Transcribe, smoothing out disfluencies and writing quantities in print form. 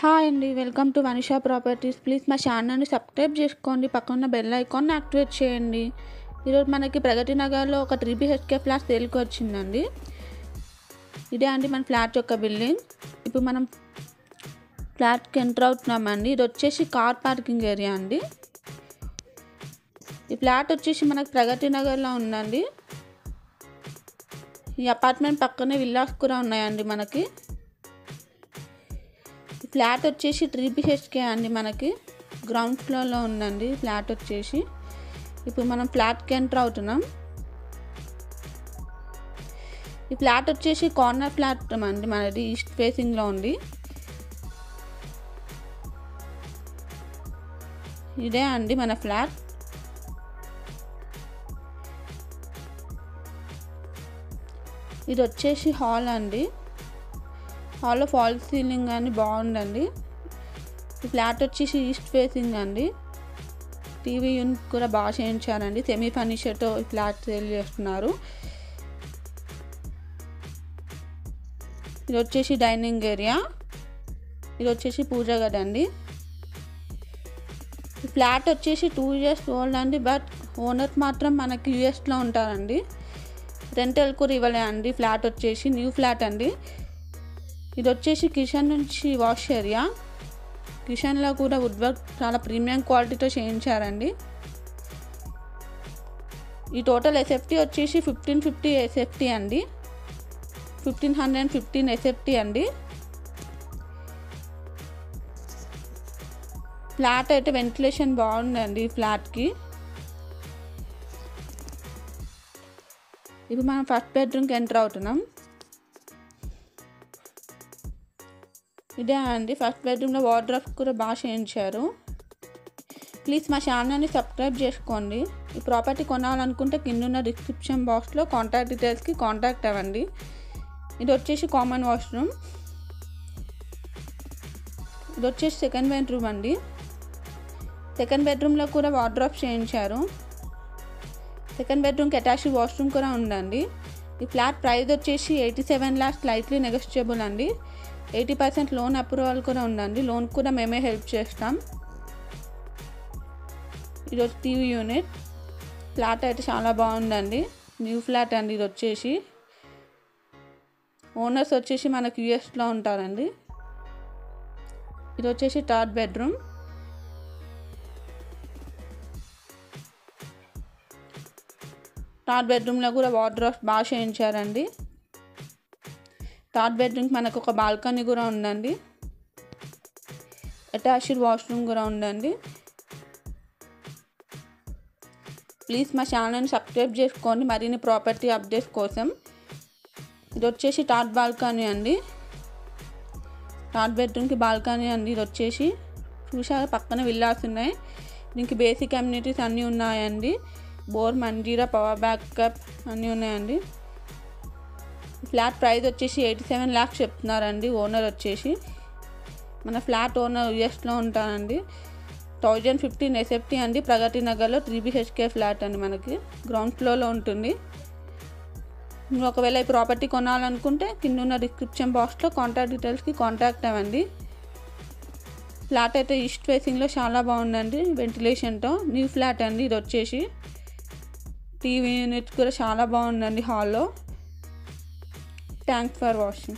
Hi అండి, welcome to వనిషా properties. Please మా ఛానల్ని సబ్స్క్రైబ్ చేసుకోండి, పక్కన బెల్ ఐకాన్ని యాక్టివేట్ చేయండి. ఈరోజు మనకి ప్రగతి నగర్లో ఒక 3 BHK ఫ్లాట్ సేల్కి వచ్చిందండి. ఇదే అండి మన ఫ్లాట్ యొక్క బిల్డింగ్. ఇప్పుడు మనం ఫ్లాట్కి ఎంటర్ అవుతున్నామండి. ఇది వచ్చేసి కార్ పార్కింగ్ ఏరియా అండి. ఈ ఫ్లాట్ వచ్చేసి మనకు ప్రగతి నగర్లో ఉందండి. ఈ అపార్ట్మెంట్ పక్కనే విల్లాస్ కూడా ఉన్నాయండి మనకి. ఫ్లాట్ వచ్చేసి 3 BHK అండి, మనకి గ్రౌండ్ ఫ్లోర్లో ఉందండి ఫ్లాట్ వచ్చేసి. ఇప్పుడు మనం ఫ్లాట్కి ఎంటర్ అవుతున్నాం. ఈ ఫ్లాట్ వచ్చేసి కార్నర్ ఫ్లాట్ అండి మనది, ఈస్ట్ ఫేసింగ్లో ఉంది. ఇదే అండి మన ఫ్లాట్. ఇది వచ్చేసి హాల్ అండి. హాల్లో ఫాల్ సీలింగ్ అని బాగుందండి. ఈ ఫ్లాట్ వచ్చేసి ఈస్ట్ ఫేసింగ్ అండి. టీవీ యూనిట్ కూడా బాగా చేయించారండి. సెమీ ఫర్నిచర్తో ఈ ఫ్లాట్ సేల్ చేస్తున్నారు. ఇది వచ్చేసి డైనింగ్ ఏరియా. ఇది వచ్చేసి పూజ గది అండి. ఈ ఫ్లాట్ వచ్చేసి 2 years ఓల్డ్ అండి. బట్ ఓనర్ మాత్రం మనకి యూఎస్లో ఉంటారండి. రెంటల్ కూడా ఇవ్వలే అండి. ఫ్లాట్ వచ్చేసి న్యూ ఫ్లాట్ అండి. ఇది వచ్చేసి కిచెన్ నుంచి వాష్ ఏరియా. కిచెన్లో కూడా వుడ్ వర్క్ చాలా ప్రీమియం క్వాలిటీతో చేయించారండి. ఈ టోటల్ ఎస్ఎఫ్టీ వచ్చేసి 1550 ఎస్ఎఫ్టీ అండి. 1515 ఎస్ఎఫ్టీ అండి. ఫ్లాట్ అయితే వెంటిలేషన్ బాగుందండి ఫ్లాట్కి. ఇప్పుడు మనం ఫస్ట్ బెడ్రూమ్కి ఎంటర్ అవుతున్నాం. ఇదే అండి ఫస్ట్ బెడ్రూమ్లో వార్డ్రోబ్ కూడా బాగా చేయించారు. ప్లీజ్ మా ఛానల్ని సబ్స్క్రైబ్ చేసుకోండి. ఈ ప్రాపర్టీ కొనాలనుకుంటే కింద డిస్క్రిప్షన్ బాక్స్లో కాంటాక్ట్ డీటెయిల్స్కి కాంటాక్ట్ అవ్వండి. ఇది వచ్చేసి కామన్ వాష్రూమ్. ఇది వచ్చేసి సెకండ్ బెడ్రూమ్ అండి. సెకండ్ బెడ్రూమ్లో కూడా వార్డ్రోబ్ చేయించారు. సెకండ్ బెడ్రూమ్కి అటాచ్డ్ వాష్రూమ్ కూడా ఉందండి. ఈ ఫ్లాట్ ప్రైస్ వచ్చేసి 87 lakhs, స్లైట్లీ నెగోషియబుల్ అండి. 80% లోన్ అప్రూవల్ కూడా ఉందండి. లోన్ కూడా మేమే హెల్ప్ చేస్తాం. ఈరోజు టీవీ యూనిట్. ఫ్లాట్ అయితే చాలా బాగుందండి. న్యూ ఫ్లాట్ అండి. ఇది వచ్చేసి ఓనర్స్ వచ్చేసి మనకు యూఎస్లో ఉంటారండి. ఇది వచ్చేసి థర్డ్ బెడ్రూమ్. థర్డ్ బెడ్రూమ్లో కూడా వార్డ్రోబ్ బాగా చేయించారండి. థర్డ్ బెడ్రూమ్కి మనకు ఒక బాల్కనీ కూడా ఉందండి. అటాచ్డ్ వాష్రూమ్ కూడా ఉందండి. ప్లీజ్ మా ఛానల్ని సబ్స్క్రైబ్ చేసుకోండి మరిన్ని ప్రాపర్టీ అప్డేట్స్ కోసం. ఇది వచ్చేసి థర్డ్ బాల్కనీ అండి. థర్డ్ బెడ్రూమ్కి బాల్కనీ అండి. ఇది వచ్చేసి చూసారా పక్కన విల్లాస్ ఉన్నాయి. దీనికి బేసిక్ అమ్యూనిటీస్ అన్నీ ఉన్నాయండి. బోర్, మంజీరా, పవర్ బ్యాకప్ అన్నీ ఉన్నాయండి. ఫ్లాట్ ప్రైస్ వచ్చేసి 87 lakhs చెప్తున్నారండి. ఓనర్ వచ్చేసి మన ఫ్లాట్ ఓనర్ యూఎస్లో ఉంటారండి. 1015 ఎస్ఎఫ్టీ అండి. ప్రగతి నగర్లో 3 BHK ఫ్లాట్ అండి. మనకి గ్రౌండ్ ఫ్లోర్లో ఉంటుంది. మీరు ఒకవేళ ఈ ప్రాపర్టీ కొనాలనుకుంటే కింద ఉన్న డిస్క్రిప్షన్ బాక్స్లో కాంటాక్ట్ డీటెయిల్స్కి కాంటాక్ట్ అవ్వండి. ఫ్లాట్ అయితే ఈస్ట్ ఫేసింగ్లో చాలా బాగుందండి వెంటిలేషన్తో. న్యూ ఫ్లాట్ అండి. ఇది వచ్చేసి టీవీ యూనిట్ కూడా చాలా బాగుందండి హాల్లో. Thanks for watching.